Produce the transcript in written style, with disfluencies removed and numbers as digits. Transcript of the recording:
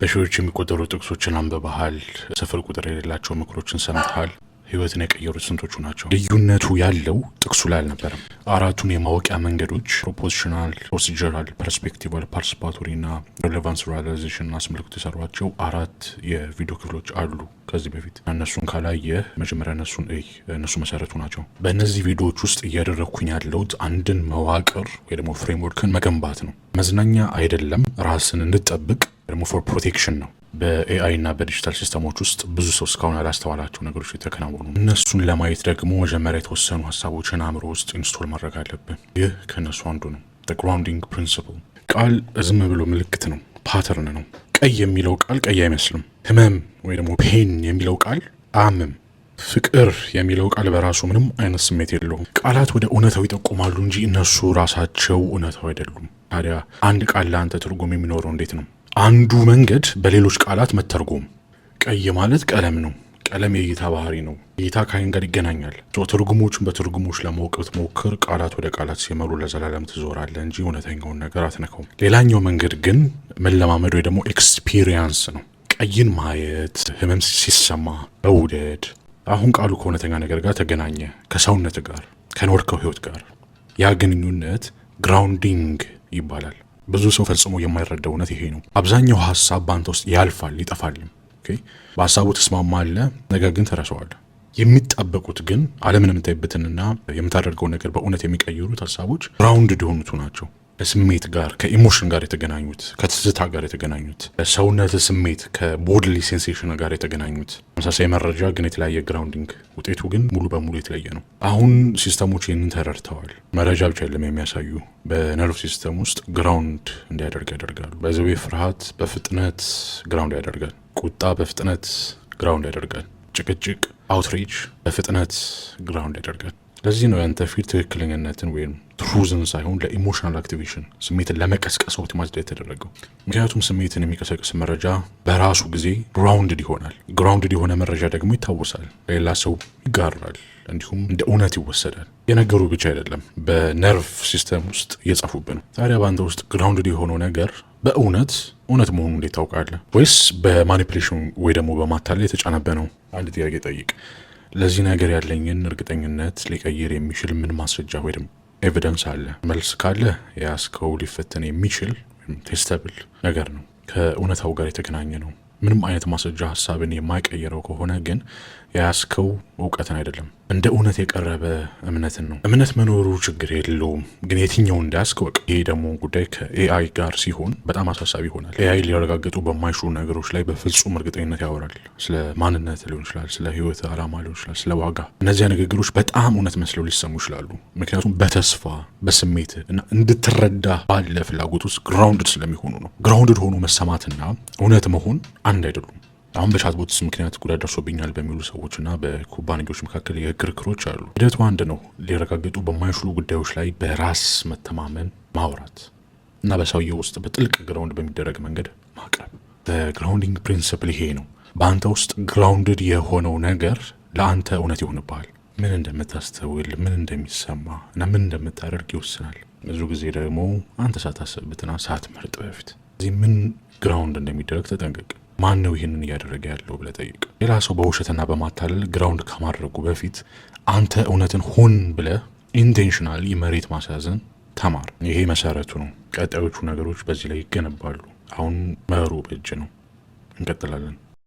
በሺዎች የሚቆጠሩ ጥቅሶችን አንብበሃል። ስፍር ቁጥር የሌላቸው ምክሮችን ሰምተሃል። ህይወትን የቀየሩት ስንቶቹ ናቸው? ልዩነቱ ያለው ጥቅሱ ላይ አልነበረም። አራቱን የማወቂያ መንገዶች ፕሮፖዚሽናል፣ ፕሮሲጀራል፣ ፐርስፔክቲቫል፣ ፓርቲሲፓቶሪ እና ሬሌቫንስ ሪያላይዜሽን አስመልክቶ የሰሯቸው አራት የቪዲዮ ክፍሎች አሉ ከዚህ በፊት። እነሱን ካላየህ መጀመሪያ እነሱን እነሱ መሰረቱ ናቸው። በእነዚህ ቪዲዮዎች ውስጥ እያደረግኩኝ ያለሁት አንድን መዋቅር ወይ ደግሞ ፍሬምወርክን መገንባት ነው። መዝናኛ አይደለም። ራስን እንድጠብቅ ደግሞ ፎር ፕሮቴክሽን ነው። በኤአይ እና በዲጂታል ሲስተሞች ውስጥ ብዙ ሰው እስካሁን ያላስተዋላቸው ነገሮች የተከናወኑ፣ እነሱን ለማየት ደግሞ መጀመሪያ የተወሰኑ ሀሳቦችን አእምሮ ውስጥ ኢንስቶል ማድረግ አለብን። ይህ ከእነሱ አንዱ ነው። ግራውንዲንግ ፕሪንሲፕል። ቃል ዝም ብሎ ምልክት ነው፣ ፓተርን ነው። ቀይ የሚለው ቃል ቀይ አይመስልም። ህመም ወይ ደግሞ ፔን የሚለው ቃል አምም። ፍቅር የሚለው ቃል በራሱ ምንም አይነት ስሜት የለውም። ቃላት ወደ እውነታው ይጠቁማሉ እንጂ እነሱ ራሳቸው እውነታው አይደሉም። ታዲያ አንድ ቃል ለአንተ ትርጉም የሚኖረው እንዴት ነው? አንዱ መንገድ በሌሎች ቃላት መተርጎም። ቀይ ማለት ቀለም ነው። ቀለም የእይታ ባህሪ ነው። እይታ ከዓይን ጋር ይገናኛል። ትርጉሞችን በትርጉሞች ለማወቅ ብትሞክር ቃላት ወደ ቃላት ሲመሩ ለዘላለም ትዞራለህ እንጂ እውነተኛውን ነገር አትነካውም። ሌላኛው መንገድ ግን መለማመድ ወይ ደግሞ ኤክስፒሪየንስ ነው። ቀይን ማየት፣ ህመም ሲሰማ መውደድ። አሁን ቃሉ ከእውነተኛ ነገር ጋር ተገናኘ፣ ከሰውነት ጋር፣ ከኖርከው ህይወት ጋር። ያ ግንኙነት ግራውንዲንግ ይባላል። ብዙ ሰው ፈጽሞ የማይረዳው እውነት ይሄ ነው። አብዛኛው ሀሳብ በአንተ ውስጥ ያልፋል፣ ይጠፋልም። በሀሳቡ ተስማማለህ፣ ነገር ግን ተረሳዋለህ። የሚጣበቁት ግን ዓለምን የምታይበትንና የምታደርገው ነገር በእውነት የሚቀይሩት ሀሳቦች ግራውንድድ የሆኑት ናቸው። ከስሜት ጋር ከኢሞሽን ጋር የተገናኙት፣ ከትዝታ ጋር የተገናኙት፣ ከሰውነት ስሜት ከቦድሊ ሴንሴሽን ጋር የተገናኙት ተመሳሳይ መረጃ ግን የተለያየ ግራውንዲንግ፣ ውጤቱ ግን ሙሉ በሙሉ የተለየ ነው። አሁን ሲስተሞች ይህንን ተረድተዋል። መረጃ ብቻ የለም የሚያሳዩ፣ በነርቭ ሲስተም ውስጥ ግራውንድ እንዲያደርግ ያደርጋሉ። በዘቤ ፍርሃት በፍጥነት ግራውንድ ያደርጋል። ቁጣ በፍጥነት ግራውንድ ያደርጋል። ጭቅጭቅ አውትሪች በፍጥነት ግራውንድ ያደርጋል። ለዚህ ነው ያንተ ፊት ትክክለኛነትን ወይም ትሩዝን ሳይሆን ለኢሞሽናል አክቲቬሽን ስሜትን ለመቀስቀስ ኦፕቲማይዝድ የተደረገው። ምክንያቱም ስሜትን የሚቀሰቅስ መረጃ በራሱ ጊዜ ግራውንድድ ይሆናል። ግራውንድድ የሆነ መረጃ ደግሞ ይታወሳል፣ ለሌላ ሰው ይጋራል፣ እንዲሁም እንደ እውነት ይወሰዳል። የነገሩ ብቻ አይደለም፣ በነርቭ ሲስተም ውስጥ እየጻፉብን ነው። ታዲያ በአንተ ውስጥ ግራውንድድ የሆነው ነገር በእውነት መሆኑ እንዴት ታውቃለህ? ወይስ በማኒፕሌሽን ወይ ደግሞ በማታለል የተጫነበት ነው? አንድ ጥያቄ ጠይቅ። ለዚህ ነገር ያለኝን እርግጠኝነት ሊቀይር የሚችል ምን ማስረጃ ወይ ደግሞ ኤቪደንስ አለ? መልስ ካለ የያዝከው ሊፈተን የሚችል ቴስተብል ነገር ነው፣ ከእውነታው ጋር የተገናኘ ነው። ምንም አይነት ማስረጃ ሀሳብን የማይቀይረው ከሆነ ግን የያዝከው እውቀትን አይደለም፣ እንደ እውነት የቀረበ እምነትን ነው። እምነት መኖሩ ችግር የለውም፣ ግን የትኛው እንዳያዝክ ወቅ። ይሄ ደግሞ ጉዳይ ከኤአይ ጋር ሲሆን በጣም አሳሳቢ ይሆናል። ኤአይ ሊረጋገጡ በማይችሉ ነገሮች ላይ በፍጹም እርግጠኝነት ያወራል። ስለ ማንነት ሊሆን ይችላል፣ ስለ ህይወት ዓላማ ሊሆን ይችላል፣ ስለ ዋጋ። እነዚያ ንግግሮች በጣም እውነት መስለው ሊሰሙ ይችላሉ፣ ምክንያቱም በተስፋ በስሜት እና እንድትረዳ ባለ ፍላጎት ውስጥ ግራውንድድ ስለሚሆኑ ነው። ግራውንድድ ሆኖ መሰማትና እውነት መሆን አንድ አይደሉም። አሁን በቻትቦትስ ምክንያት ጉዳት ደርሶብኛል በሚሉ ሰዎችና በኩባንያዎች መካከል የክርክሮች አሉ። ሂደቱ አንድ ነው። ሊረጋገጡ በማይችሉ ጉዳዮች ላይ በራስ መተማመን ማውራት እና በሰውየው ውስጥ በጥልቅ ግራውንድ በሚደረግ መንገድ ማቅረብ። በግራውንዲንግ ፕሪንሲፕል ይሄ ነው። በአንተ ውስጥ ግራውንድድ የሆነው ነገር ለአንተ እውነት ይሆንብሃል። ምን እንደምታስተውል፣ ምን እንደሚሰማ እና ምን እንደምታደርግ ይወስናል። ብዙ ጊዜ ደግሞ አንተ ሳታስብበትና ሳትመርጥ በፊት እዚህ ምን ግራውንድ እንደሚደረግ ተጠንቀቅ። ማን ነው ይህንን እያደረገ ያለው ብለህ ጠይቅ። ሌላ ሰው በውሸትና በማታለል ግራውንድ ከማድረጉ በፊት አንተ እውነትን ሆን ብለህ ኢንቴንሽናሊ መሬት ማስያዝን ተማር። ይሄ መሰረቱ ነው። ቀጣዮቹ ነገሮች በዚህ ላይ ይገነባሉ። አሁን መሩ በእጅ ነው። እንቀጥላለን።